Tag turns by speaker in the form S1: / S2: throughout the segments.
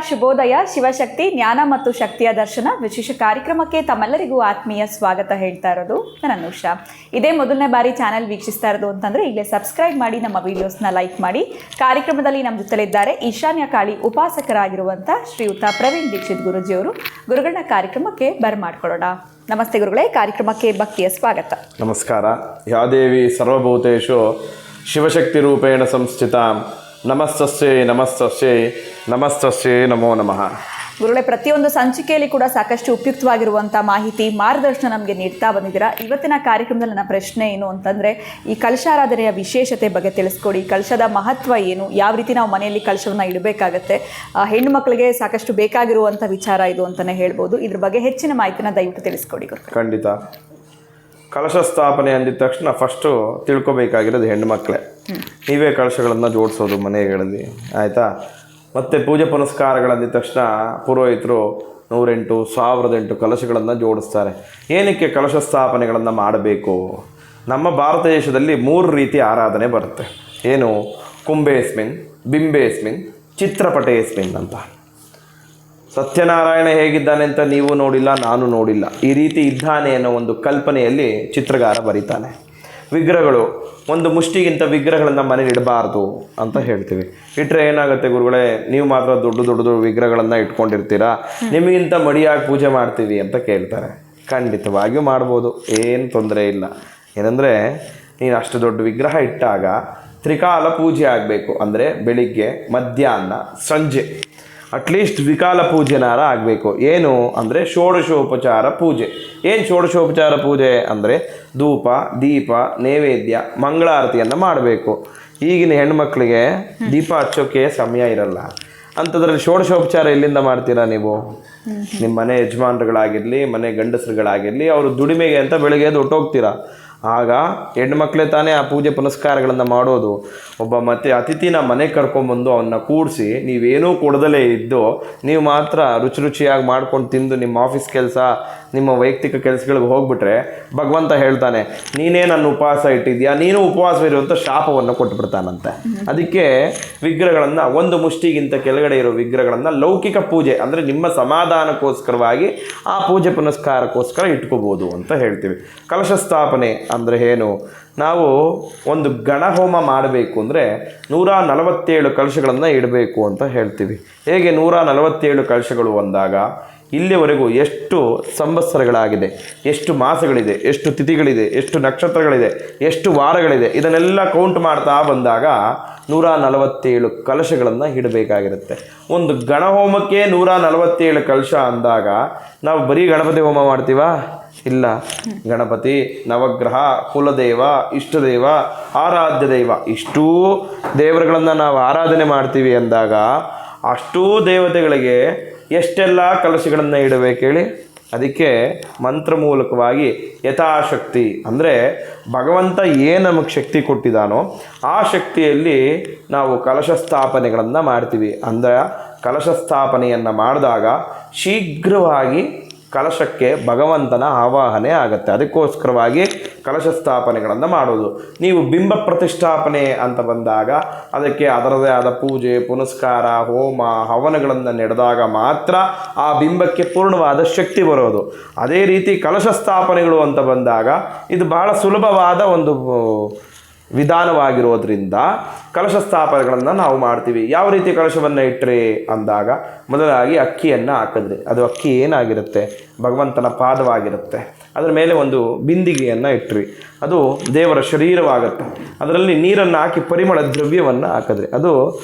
S1: ಶುಭೋದಯ. ಶಿವಶಕ್ತಿ ಜ್ಞಾನ ಮತ್ತು ಶಕ್ತಿಯ ದರ್ಶನ ವಿಶೇಷ ಕಾರ್ಯಕ್ರಮಕ್ಕೆ ತಮ್ಮೆಲ್ಲರಿಗೂ ಆತ್ಮೀಯ ಸ್ವಾಗತ ಹೇಳ್ತಾ ಇರೋದು ನಾನು ಅನುಷಾ. ಇದೇ ಮೊದಲನೇ ಬಾರಿ ಚಾನೆಲ್ ವೀಕ್ಷಿಸ್ತಾ ಇರೋದು ಅಂತಂದರೆ ಈಗಲೇ ಸಬ್ಸ್ಕ್ರೈಬ್ ಮಾಡಿ, ನಮ್ಮ ವೀಡಿಯೋಸ್ನ ಲೈಕ್ ಮಾಡಿ. ಕಾರ್ಯಕ್ರಮದಲ್ಲಿ ನಮ್ಮ ಜೊತೆಲಿದ್ದಾರೆ ಈಶಾನ್ಯ ಕಾಳಿ ಉಪಾಸಕರಾಗಿರುವಂಥ ಶ್ರೀಯುತ ಪ್ರವೀಣ್ ದೀಕ್ಷಿತ್ ಗುರುಜಿಯವರು. ಗುರುಗಳನ್ನ ಕಾರ್ಯಕ್ರಮಕ್ಕೆ ಬರಮಾಡ್ಕೊಳ್ಳೋಣ. ನಮಸ್ತೆ ಗುರುಗಳೇ, ಕಾರ್ಯಕ್ರಮಕ್ಕೆ ಭಕ್ತಿಯ ಸ್ವಾಗತ.
S2: ನಮಸ್ಕಾರ. ಯಾದೇವಿ ಸರ್ವಭೂತೇಷು ಶಿವಶಕ್ತಿ ರೂಪೇಣ ಸಂಸ್ಥಿತ. ನಮಸ್ತಸ್ಯೈ ನಮಸ್ತಸ್ಯೈ ನಮಸ್ತಸ್ಯೈ ನಮೋ ನಮಃ.
S1: ಗುರುಗಳೇ, ಪ್ರತಿಯೊಂದು ಸಂಚಿಕೆಯಲ್ಲಿ ಕೂಡ ಸಾಕಷ್ಟು ಉಪಯುಕ್ತವಾಗಿರುವಂಥ ಮಾಹಿತಿ, ಮಾರ್ಗದರ್ಶನ ನಮಗೆ ನೀಡ್ತಾ ಬಂದಿದ್ದೀರಾ. ಇವತ್ತಿನ ಕಾರ್ಯಕ್ರಮದಲ್ಲಿ ನನ್ನ ಪ್ರಶ್ನೆ ಏನು ಅಂತಂದರೆ, ಈ ಕಲಶಾರಾಧನೆಯ ವಿಶೇಷತೆ ಬಗ್ಗೆ ತಿಳಿಸ್ಕೊಡಿ. ಕಲಶದ ಮಹತ್ವ ಏನು, ಯಾವ ರೀತಿ ನಾವು ಮನೆಯಲ್ಲಿ ಕಲಶವನ್ನು ಇಡಬೇಕಾಗತ್ತೆ, ಹೆಣ್ಣು ಮಕ್ಕಳಿಗೆ ಸಾಕಷ್ಟು ಬೇಕಾಗಿರುವಂಥ ವಿಚಾರ ಇದು ಅಂತಲೇ ಹೇಳ್ಬೋದು. ಇದ್ರ ಬಗ್ಗೆ ಹೆಚ್ಚಿನ ಮಾಹಿತಿನ ದಯವಿಟ್ಟು ತಿಳಿಸ್ಕೊಡಿ ಗುರುಗಳೇ.
S2: ಖಂಡಿತ. ಕಲಶ ಸ್ಥಾಪನೆ ಅಂದಿದ ತಕ್ಷಣ ಫಸ್ಟು ತಿಳ್ಕೊಬೇಕಾಗಿರೋದು ಹೆಣ್ಣು ಮಕ್ಕಳೇ. ನೀವೇ ಕಲಶಗಳನ್ನು ಜೋಡಿಸೋದು ಮನೆಗಳಲ್ಲಿ, ಆಯಿತಾ? ಮತ್ತು ಪೂಜೆ ಪುನಸ್ಕಾರಗಳಂದಿದ ತಕ್ಷಣ ಪುರೋಹಿತರು 108, 1008 ಕಲಶಗಳನ್ನು ಜೋಡಿಸ್ತಾರೆ. ಏನಕ್ಕೆ ಕಲಶ ಸ್ಥಾಪನೆಗಳನ್ನು ಮಾಡಬೇಕು? ನಮ್ಮ ಭಾರತ ದೇಶದಲ್ಲಿ 3 ರೀತಿ ಆರಾಧನೆ ಬರುತ್ತೆ. ಏನು? ಕುಂಭೇಸ್ಮಿನ್, ಬಿಂಬೇಸ್ಮಿನ್, ಚಿತ್ರಪಟೇಸ್ಮಿನ್ ಅಂತ. ಸತ್ಯನಾರಾಯಣ ಹೇಗಿದ್ದಾನೆ ಅಂತ ನೀವು ನೋಡಿಲ್ಲ, ನಾನು ನೋಡಿಲ್ಲ. ಈ ರೀತಿ ಇದ್ದಾನೆ ಅನ್ನೋ ಒಂದು ಕಲ್ಪನೆಯಲ್ಲಿ ಚಿತ್ರಗಾರ ಬರೀತಾನೆ. ವಿಗ್ರಹಗಳು, ಒಂದು ಮುಷ್ಟಿಗಿಂತ ವಿಗ್ರಹಗಳನ್ನು ಮನೇಲಿ ಇಡಬಾರ್ದು ಅಂತ ಹೇಳ್ತೀವಿ. ಇಟ್ಟರೆ ಏನಾಗುತ್ತೆ ಗುರುಗಳೇ, ನೀವು ಮಾತ್ರ ದೊಡ್ಡ ವಿಗ್ರಹಗಳನ್ನು ಇಟ್ಕೊಂಡಿರ್ತೀರಾ, ನಿಮಗಿಂತ ಮಡಿಯಾಗಿ ಪೂಜೆ ಮಾಡ್ತೀವಿ ಅಂತ ಕೇಳ್ತಾರೆ. ಖಂಡಿತವಾಗಿಯೂ ಮಾಡ್ಬೋದು, ಏನು ತೊಂದರೆ ಇಲ್ಲ. ಏನಂದರೆ, ನೀನು ಅಷ್ಟು ದೊಡ್ಡ ವಿಗ್ರಹ ಇಟ್ಟಾಗ ತ್ರಿಕಾಲ ಪೂಜೆ ಆಗಬೇಕು. ಅಂದರೆ ಬೆಳಿಗ್ಗೆ, ಮಧ್ಯಾಹ್ನ, ಸಂಜೆ ಅಟ್ಲೀಸ್ಟ್ ದ್ವಿಕಾಲ ಪೂಜೆನಾರ ಆಗಬೇಕು. ಏನು ಅಂದರೆ ಷೋಡಶೋಪಚಾರ ಪೂಜೆ. ಏನು ಷೋಡಶೋಪಚಾರ ಪೂಜೆ ಅಂದರೆ ಧೂಪ, ದೀಪ, ನೈವೇದ್ಯ, ಮಂಗಳಾರತಿಯನ್ನು ಮಾಡಬೇಕು. ಈಗಿನ ಹೆಣ್ಮಕ್ಳಿಗೆ ದೀಪ ಹಚ್ಚೋಕ್ಕೆ ಸಮಯ ಇರಲ್ಲ. ಅಂಥದ್ರಲ್ಲಿ ಷೋಡಶೋಪಚಾರ ಎಲ್ಲಿಂದ ಮಾಡ್ತೀರಾ ನೀವು? ನಿಮ್ಮ ಮನೆ ಯಜಮಾನರುಗಳಾಗಿರಲಿ, ಮನೆ ಗಂಡಸರುಗಳಾಗಿರಲಿ, ಅವರು ದುಡಿಮೆಗೆ ಅಂತ ಬೆಳಗ್ಗೆ ಎದ್ದು ಹೊಟ್ಟೋಗ್ತೀರಾ. ಆಗ ಹೆಣ್ಮಕ್ಳೇ ತಾನೇ ಆ ಪೂಜೆ ಪುನಸ್ಕಾರಗಳನ್ನು ಮಾಡೋದು. ಒಬ್ಬ ಮತ್ತೆ ಅತಿಥಿನ ಮನೆಗೆ ಕರ್ಕೊಂಬಂದು ಅವನ್ನ ಕೂಡಿಸಿ ನೀವೇನೂ ಕೊಡದಲೇ ಇದ್ದು ನೀವು ಮಾತ್ರ ರುಚಿಯಾಗಿ ಮಾಡ್ಕೊಂಡು ತಿಂದು ನಿಮ್ಮ ಆಫೀಸ್ ಕೆಲಸ, ನಿಮ್ಮ ವೈಯಕ್ತಿಕ ಕೆಲಸಗಳಿಗೆ ಹೋಗ್ಬಿಟ್ರೆ ಭಗವಂತ ಹೇಳ್ತಾನೆ, ನೀನೇ ನನ್ನ ಉಪವಾಸ ಇಟ್ಟಿದ್ಯಾ, ನೀನು ಉಪವಾಸ ಇರುವಂಥ ಶಾಪವನ್ನು ಕೊಟ್ಬಿಡ್ತಾನಂತೆ. ಅದಕ್ಕೆ ವಿಗ್ರಹಗಳನ್ನು, ಒಂದು ಮುಷ್ಟಿಗಿಂತ ಕೆಳಗಡೆ ಇರೋ ವಿಗ್ರಹಗಳನ್ನು ಲೌಕಿಕ ಪೂಜೆ ಅಂದರೆ ನಿಮ್ಮ ಸಮಾಧಾನಕ್ಕೋಸ್ಕರವಾಗಿ ಆ ಪೂಜೆ ಪುನಸ್ಕಾರಕ್ಕೋಸ್ಕರ ಇಟ್ಕೋಬೋದು ಅಂತ ಹೇಳ್ತೀವಿ. ಕಲಶ ಸ್ಥಾಪನೆ ಅಂದರೆ ಏನು? ನಾವು ಒಂದು ಗಣಹೋಮ ಮಾಡಬೇಕು ಅಂದರೆ 147 ಕಲಶಗಳನ್ನು ಇಡಬೇಕು ಅಂತ ಹೇಳ್ತೀವಿ. ಹೇಗೆ 147 ಕಲಶಗಳು ಅಂದಾಗ ಇಲ್ಲಿವರೆಗೂ ಎಷ್ಟು ಸಂವತ್ಸರಗಳಾಗಿದೆ, ಎಷ್ಟು ಮಾಸಗಳಿದೆ, ಎಷ್ಟು ತಿಥಿಗಳಿದೆ, ಎಷ್ಟು ನಕ್ಷತ್ರಗಳಿದೆ, ಎಷ್ಟು ವಾರಗಳಿದೆ, ಇದನ್ನೆಲ್ಲ ಕೌಂಟ್ ಮಾಡ್ತಾ ಬಂದಾಗ 147 ಕಲಶಗಳನ್ನು ಇಡಬೇಕಾಗಿರುತ್ತೆ. ಒಂದು ಗಣಹೋಮಕ್ಕೆ 147 ಕಲಶ ಅಂದಾಗ ನಾವು ಬರೀ ಗಣಪತಿ ಹೋಮ ಮಾಡ್ತೀವಾ? ಇಲ್ಲ. ಗಣಪತಿ, ನವಗ್ರಹ, ಕುಲದೇವ, ಇಷ್ಟದೇವ, ಆರಾಧ್ಯ ದೈವ, ಇಷ್ಟೂ ದೇವರುಗಳನ್ನು ನಾವು ಆರಾಧನೆ ಮಾಡ್ತೀವಿ ಅಂದಾಗ ಅಷ್ಟೂ ದೇವತೆಗಳಿಗೆ ಎಷ್ಟೆಲ್ಲ ಕಲಶಗಳನ್ನು ಇಡಬೇಕು ಹೇಳಿ? ಅದಕ್ಕೆ ಮಂತ್ರ ಮೂಲಕವಾಗಿ ಯಥಾಶಕ್ತಿ ಅಂದರೆ ಭಗವಂತ ಏನು ನಮಗೆ ಶಕ್ತಿ ಕೊಟ್ಟಿದ್ದಾನೋ ಆ ಶಕ್ತಿಯಲ್ಲಿ ನಾವು ಕಲಶ ಸ್ಥಾಪನೆಗಳನ್ನು ಮಾಡ್ತೀವಿ. ಅಂದರೆ ಕಲಶ ಸ್ಥಾಪನೆಯನ್ನು ಮಾಡಿದಾಗ ಶೀಘ್ರವಾಗಿ ಕಲಶಕ್ಕೆ ಭಗವಂತನ ಆವಾಹನೆ ಆಗುತ್ತೆ. ಅದಕ್ಕೋಸ್ಕರವಾಗಿ ಕಲಶ ಸ್ಥಾಪನೆಗಳನ್ನು ಮಾಡೋದು. ನೀವು ಬಿಂಬ ಪ್ರತಿಷ್ಠಾಪನೆ ಅಂತ ಬಂದಾಗ ಅದಕ್ಕೆ ಅದರದೇ ಆದ ಪೂಜೆ ಪುನಸ್ಕಾರ, ಹೋಮ, ಹವನಗಳನ್ನು ನಡೆದಾಗ ಮಾತ್ರ ಆ ಬಿಂಬಕ್ಕೆ ಪೂರ್ಣವಾದ ಶಕ್ತಿ ಬರೋದು. ಅದೇ ರೀತಿ ಕಲಶ ಸ್ಥಾಪನೆಗಳು ಅಂತ ಬಂದಾಗ ಇದು ಬಹಳ ಸುಲಭವಾದ ಒಂದು ವಿಧಾನವಾಗಿರೋದ್ರಿಂದ ಕಲಶ ಸ್ಥಾಪನೆಗಳನ್ನು ನಾವು ಮಾಡ್ತೀವಿ. ಯಾವ ರೀತಿ ಕಲಶವನ್ನು ಇಟ್ಟರೆ ಅಂದಾಗ ಮೊದಲಾಗಿ ಅಕ್ಕಿಯನ್ನು ಹಾಕಿದ್ರಿ. ಅದು ಅಕ್ಕಿ ಏನಾಗಿರುತ್ತೆ? ಭಗವಂತನ ಪಾದವಾಗಿರುತ್ತೆ. ಅದರ ಮೇಲೆ ಒಂದು ಬಿಂದಿಗೆಯನ್ನು ಇಟ್ರಿ, ಅದು ದೇವರ ಶರೀರವಾಗುತ್ತೆ. ಅದರಲ್ಲಿ ನೀರನ್ನು ಹಾಕಿ ಪರಿಮಳ ದ್ರವ್ಯವನ್ನು ಹಾಕಿದ್ರಿ, ಅದು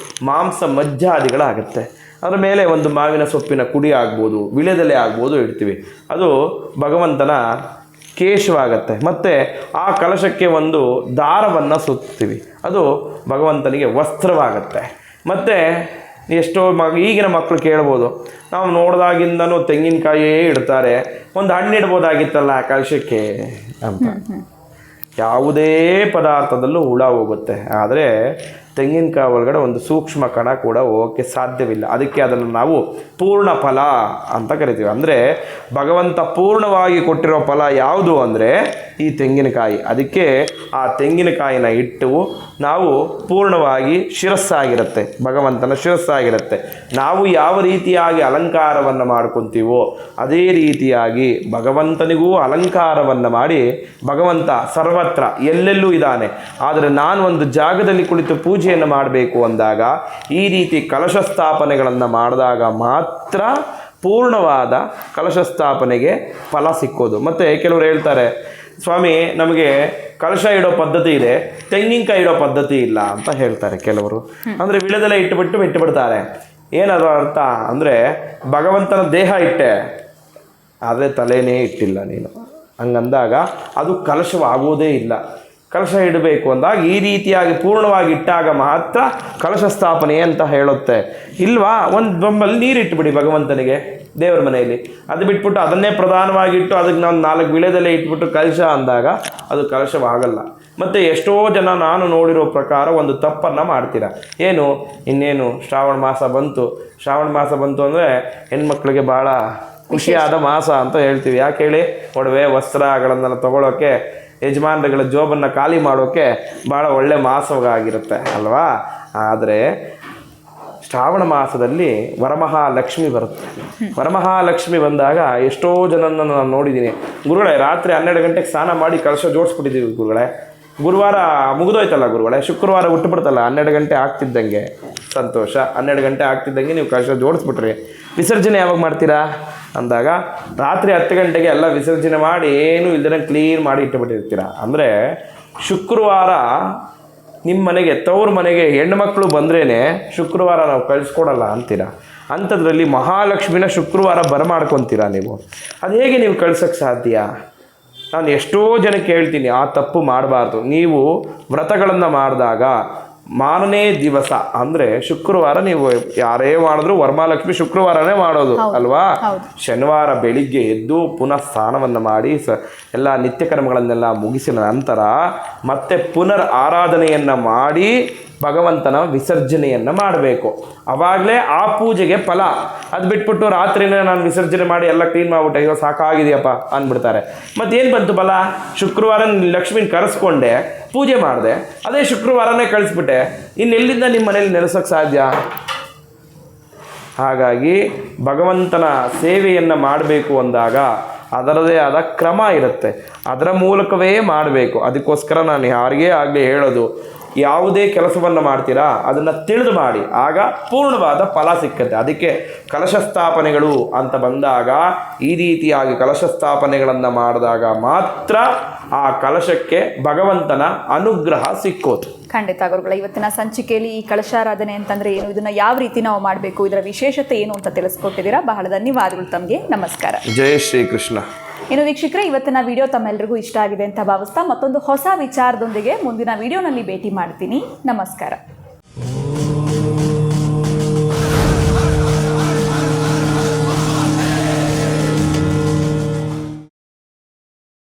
S2: ಮಾಂಸ ಮಜ್ಜಾದಿಗಳಾಗುತ್ತೆ. ಅದರ ಮೇಲೆ ಒಂದು ಮಾವಿನ ಸೊಪ್ಪಿನ ಕುಡಿ ಆಗ್ಬೋದು, ವಿಳೆದೆಲೆ ಆಗ್ಬೋದು ಇಡ್ತೀವಿ, ಅದು ಭಗವಂತನ ಕೇಶವಾಗತ್ತೆ. ಮತ್ತು ಆ ಕಲಶಕ್ಕೆ ಒಂದು ದಾರವನ್ನು ಸುತ್ತೀವಿ, ಅದು ಭಗವಂತನಿಗೆ ವಸ್ತ್ರವಾಗತ್ತೆ. ಮತ್ತು ಎಷ್ಟೋ ಈಗಿನ ಮಕ್ಕಳು ಕೇಳ್ಬೋದು, ನಾವು ನೋಡಿದಾಗಿಂದನೂ ತೆಂಗಿನಕಾಯೇ ಇಡ್ತಾರೆ, ಒಂದು ಹಣ್ಣು ಇಡ್ಬೋದಾಗಿತ್ತಲ್ಲ ಆ ಕಲಶಕ್ಕೆ ಅಂತ. ಯಾವುದೇ ಪದಾರ್ಥದಲ್ಲೂ ಹುಳ ಹೋಗುತ್ತೆ, ಆದರೆ ತೆಂಗಿನಕಾಯಿ ಒಳಗಡೆ ಒಂದು ಸೂಕ್ಷ್ಮ ಕಣ ಕೂಡ ಹೋಗೋಕ್ಕೆ ಸಾಧ್ಯವಿಲ್ಲ. ಅದಕ್ಕೆ ಅದನ್ನು ನಾವು ಪೂರ್ಣ ಫಲ ಅಂತ ಕರಿತೀವಿ. ಅಂದರೆ ಭಗವಂತ ಪೂರ್ಣವಾಗಿ ಕೊಟ್ಟಿರೋ ಫಲ ಯಾವುದು ಅಂದರೆ ಈ ತೆಂಗಿನಕಾಯಿ. ಅದಕ್ಕೆ ಆ ತೆಂಗಿನಕಾಯಿನ ಇಟ್ಟು ನಾವು ಪೂರ್ಣವಾಗಿ ಶಿರಸ್ಸಾಗಿರುತ್ತೆ, ಭಗವಂತನ ಶಿರಸ್ಸಾಗಿರುತ್ತೆ. ನಾವು ಯಾವ ರೀತಿಯಾಗಿ ಅಲಂಕಾರವನ್ನು ಮಾಡ್ಕೊತೀವೋ ಅದೇ ರೀತಿಯಾಗಿ ಭಗವಂತನಿಗೂ ಅಲಂಕಾರವನ್ನು ಮಾಡಿ, ಭಗವಂತ ಸರ್ವತ್ರ ಎಲ್ಲೆಲ್ಲೂ ಇದ್ದಾನೆ, ಆದರೆ ನಾನು ಒಂದು ಜಾಗದಲ್ಲಿ ಕುಳಿತು ಪೂಜೆಯನ್ನು ಮಾಡಬೇಕು ಅಂದಾಗ ಈ ರೀತಿ ಕಲಶ ಸ್ಥಾಪನೆಗಳನ್ನು ಮಾಡಿದಾಗ ಮಾತ್ರ ಪೂರ್ಣವಾದ ಕಲಶ ಸ್ಥಾಪನೆಗೆ ಫಲ ಸಿಕ್ಕೋದು. ಮತ್ತು ಕೆಲವರು ಹೇಳ್ತಾರೆ, ಸ್ವಾಮಿ ನಮಗೆ ಕಲಶ ಇಡೋ ಪದ್ಧತಿ ಇದೆ, ತೆಂಗಿನಕಾಯಿ ಇಡೋ ಪದ್ಧತಿ ಇಲ್ಲ ಅಂತ ಹೇಳ್ತಾರೆ ಕೆಲವರು. ಅಂದರೆ ವಿಳೆದೆಲೆ ಇಟ್ಟುಬಿಡ್ತಾರೆ. ಏನದು ಅರ್ಥ ಅಂದರೆ, ಭಗವಂತನ ದೇಹ ಇಟ್ಟೆ ಆದರೆ ತಲೆನೇ ಇಟ್ಟಿಲ್ಲ ನೀನು, ಹಂಗಂದಾಗ ಅದು ಕಲಶವಾಗುವುದೇ ಇಲ್ಲ. ಕಲಶ ಇಡಬೇಕು ಅಂದಾಗ ಈ ರೀತಿಯಾಗಿ ಪೂರ್ಣವಾಗಿ ಇಟ್ಟಾಗ ಮಾತ್ರ ಕಲಶ ಸ್ಥಾಪನೆ ಅಂತ ಹೇಳುತ್ತೆ. ಇಲ್ವಾ, ಒಂದು ಬೊಂಬಲ್ಲಿ ನೀರು ಇಟ್ಬಿಡಿ ಭಗವಂತನಿಗೆ ದೇವರ ಮನೆಯಲ್ಲಿ, ಅದು ಬಿಟ್ಬಿಟ್ಟು ಅದನ್ನೇ ಪ್ರಧಾನವಾಗಿಟ್ಟು ಅದಕ್ಕೆ ನಾವು 4 ವಿಳೆದೆಲೆ ಇಟ್ಬಿಟ್ಟು ಕಲಶ ಅಂದಾಗ ಅದು ಕಲಶವಾಗಲ್ಲ. ಮತ್ತು ಎಷ್ಟೋ ಜನ ನಾನು ನೋಡಿರೋ ಪ್ರಕಾರ ಒಂದು ತಪ್ಪನ್ನು ಮಾಡ್ತೀರ. ಏನು, ಇನ್ನೇನು ಶ್ರಾವಣ ಮಾಸ ಬಂತು ಅಂದರೆ ಹೆಣ್ಮಕ್ಳಿಗೆ ಭಾಳ ಖುಷಿಯಾದ ಮಾಸ ಅಂತ ಹೇಳ್ತೀವಿ. ಯಾಕೆ ಹೇಳಿ, ಒಡವೆ ವಸ್ತ್ರಗಳನ್ನೆಲ್ಲ ತೊಗೊಳೋಕ್ಕೆ, ಯಜಮಾನರುಗಳ ಜೋಬನ್ನು ಖಾಲಿ ಮಾಡೋಕ್ಕೆ ಭಾಳ ಒಳ್ಳೆ ಮಾಸವಾಗಿರುತ್ತೆ ಅಲ್ವಾ. ಆದರೆ ಶ್ರಾವಣ ಮಾಸದಲ್ಲಿ ವರಮಹಾಲಕ್ಷ್ಮಿ ಬರುತ್ತೆ. ವರಮಹಾಲಕ್ಷ್ಮಿ ಬಂದಾಗ ಎಷ್ಟೋ ಜನನ ನಾನು ನೋಡಿದ್ದೀನಿ, ಗುರುಗಳೇ ರಾತ್ರಿ 12 ಗಂಟೆಗೆ ಸ್ನಾನ ಮಾಡಿ ಕಲಶ ಜೋಡಿಸ್ಬಿಟ್ಟಿದ್ದೀವಿ ಗುರುಗಳೇ, ಗುರುವಾರ ಮುಗಿದೋಯ್ತಲ್ಲ ಗುರುಗಳೇ, ಶುಕ್ರವಾರ ಹುಟ್ಟುಬಿಡ್ತಲ್ಲ 12 ಗಂಟೆ ಆಗ್ತಿದ್ದಂಗೆ, ಸಂತೋಷ, 12 ಗಂಟೆ ಆಗ್ತಿದ್ದಂಗೆ ನೀವು ಕಲಶ ಜೋಡಿಸ್ಬಿಟ್ರಿ, ವಿಸರ್ಜನೆ ಯಾವಾಗ ಮಾಡ್ತೀರಾ ಅಂದಾಗ ರಾತ್ರಿ 10 ಗಂಟೆಗೆ ಎಲ್ಲ ವಿಸರ್ಜನೆ ಮಾಡಿ ಏನೂ ಇಲ್ದೇ ಕ್ಲೀನ್ ಮಾಡಿ ಇಟ್ಟುಬಿಟ್ಟಿರ್ತೀರ. ಅಂದರೆ ಶುಕ್ರವಾರ ನಿಮ್ಮ ಮನೆಗೆ, ತವ್ರ ಮನೆಗೆ ಹೆಣ್ಣುಮಕ್ಕಳು ಬಂದ್ರೇ ಶುಕ್ರವಾರ ನಾವು ಕಳಿಸ್ಕೊಡಲ್ಲ ಅಂತೀರ. ಅಂಥದ್ರಲ್ಲಿ ಮಹಾಲಕ್ಷ್ಮಿನ ಶುಕ್ರವಾರ ಬರಮಾಡ್ಕೊತೀರಾ ನೀವು. ಅದು ಹೇಗೆ ನೀವು ಕಳ್ಸೋಕ್ಕೆ ಸಾಧ್ಯ? ನಾನು ಎಷ್ಟೋ ಜನಕ್ಕೆ ಹೇಳ್ತೀನಿ, ಆ ತಪ್ಪು ಮಾಡಬಾರ್ದು. ನೀವು ವ್ರತಗಳನ್ನು ಮಾಡಿದಾಗ ಮಾರನೇ ದಿವಸ ಅಂದರೆ ಶುಕ್ರವಾರ, ನೀವು ಯಾರೇ ಮಾಡಿದ್ರು ವರಮಹಾಲಕ್ಷ್ಮಿ ಶುಕ್ರವಾರನೇ ಮಾಡೋದು ಅಲ್ವಾ. ಶನಿವಾರ ಬೆಳಿಗ್ಗೆ ಎದ್ದು ಪುನಃ ಸ್ನಾನವನ್ನು ಮಾಡಿ ಎಲ್ಲ ನಿತ್ಯ ಕರ್ಮಗಳನ್ನೆಲ್ಲ ಮುಗಿಸಿದ ನಂತರ ಮತ್ತೆ ಪುನರ್ ಆರಾಧನೆಯನ್ನು ಮಾಡಿ ಭಗವಂತನ ವಿಸರ್ಜನೆಯನ್ನು ಮಾಡಬೇಕು. ಆವಾಗಲೇ ಆ ಪೂಜೆಗೆ ಫಲ. ಅದು ಬಿಟ್ಬಿಟ್ಟು ರಾತ್ರಿನೇ ನಾನು ವಿಸರ್ಜನೆ ಮಾಡಿ ಎಲ್ಲ ಕ್ಲೀನ್ ಮಾಡಿಬಿಟ್ಟೆ, ಅಯ್ಯೋ ಸಾಕಾಗಿದೆಯಪ್ಪ ಅಂದ್ಬಿಡ್ತಾರೆ. ಮತ್ತೇನು ಬಂತು ಫಲ? ಶುಕ್ರವಾರ ಲಕ್ಷ್ಮೀನ ಕರೆಸ್ಕೊಂಡೆ, ಪೂಜೆ ಮಾಡಿದೆ, ಅದೇ ಶುಕ್ರವಾರನೇ ಕಳಿಸ್ಬಿಟ್ಟೆ, ಇನ್ನೆಲ್ಲಿಂದ ನಿಮ್ಮ ಮನೇಲಿ ನೆಲೆಸೋಕ್ಕೆ ಸಾಧ್ಯ? ಹಾಗಾಗಿ ಭಗವಂತನ ಸೇವೆಯನ್ನು ಮಾಡಬೇಕು ಅಂದಾಗ ಅದರದೇ ಆದ ಕ್ರಮ ಇರುತ್ತೆ, ಅದರ ಮೂಲಕವೇ ಮಾಡಬೇಕು. ಅದಕ್ಕೋಸ್ಕರ ನಾನು ಯಾರಿಗೇ ಆಗಲಿ ಹೇಳೋದು, ಯಾವುದೇ ಕೆಲಸವನ್ನು ಮಾಡ್ತೀರಾ ಅದನ್ನು ತಿಳಿದು ಮಾಡಿ, ಆಗ ಪೂರ್ಣವಾದ ಫಲ ಸಿಕ್ಕತ್ತೆ. ಅದಕ್ಕೆ ಕಲಶ ಸ್ಥಾಪನೆಗಳು ಅಂತ ಬಂದಾಗ ಈ ರೀತಿಯಾಗಿ ಕಲಶ ಸ್ಥಾಪನೆಗಳನ್ನು ಮಾಡಿದಾಗ ಮಾತ್ರ ಆ ಕಲಶಕ್ಕೆ ಭಗವಂತನ ಅನುಗ್ರಹ ಸಿಕ್ಕೋದು.
S1: ಖಂಡಿತ ಗುರುಗಳ, ಇವತ್ತಿನ ಸಂಚಿಕೆಯಲ್ಲಿ ಈ ಕಲಶಾರಾಧನೆ ಅಂತಂದ್ರೆ ಏನು, ಇದನ್ನ ಯಾವ ರೀತಿ ನಾವು ಮಾಡಬೇಕು, ಇದರ ವಿಶೇಷತೆ ಏನು ಅಂತ ತಿಳಿಸ್ಕೊಟ್ಟಿದ್ದೀರಾ. ಬಹಳ ಧನ್ಯವಾದಗಳು ತಮಗೆ. ನಮಸ್ಕಾರ.
S2: ಜಯ ಶ್ರೀಕೃಷ್ಣ.
S1: ಇನ್ನು ವೀಕ್ಷಕರೇ, ಇವತ್ತಿನ ವಿಡಿಯೋ ತಮ್ಮೆಲ್ಲರಿಗೂ ಇಷ್ಟ ಆಗಿದೆ ಅಂತ ಭಾವಿಸ್ತಾ ಮತ್ತೊಂದು ಹೊಸ ವಿಚಾರದೊಂದಿಗೆ ಮುಂದಿನ ವಿಡಿಯೋನಲ್ಲಿ ಭೇಟಿ ಮಾಡ್ತೀನಿ. ನಮಸ್ಕಾರ.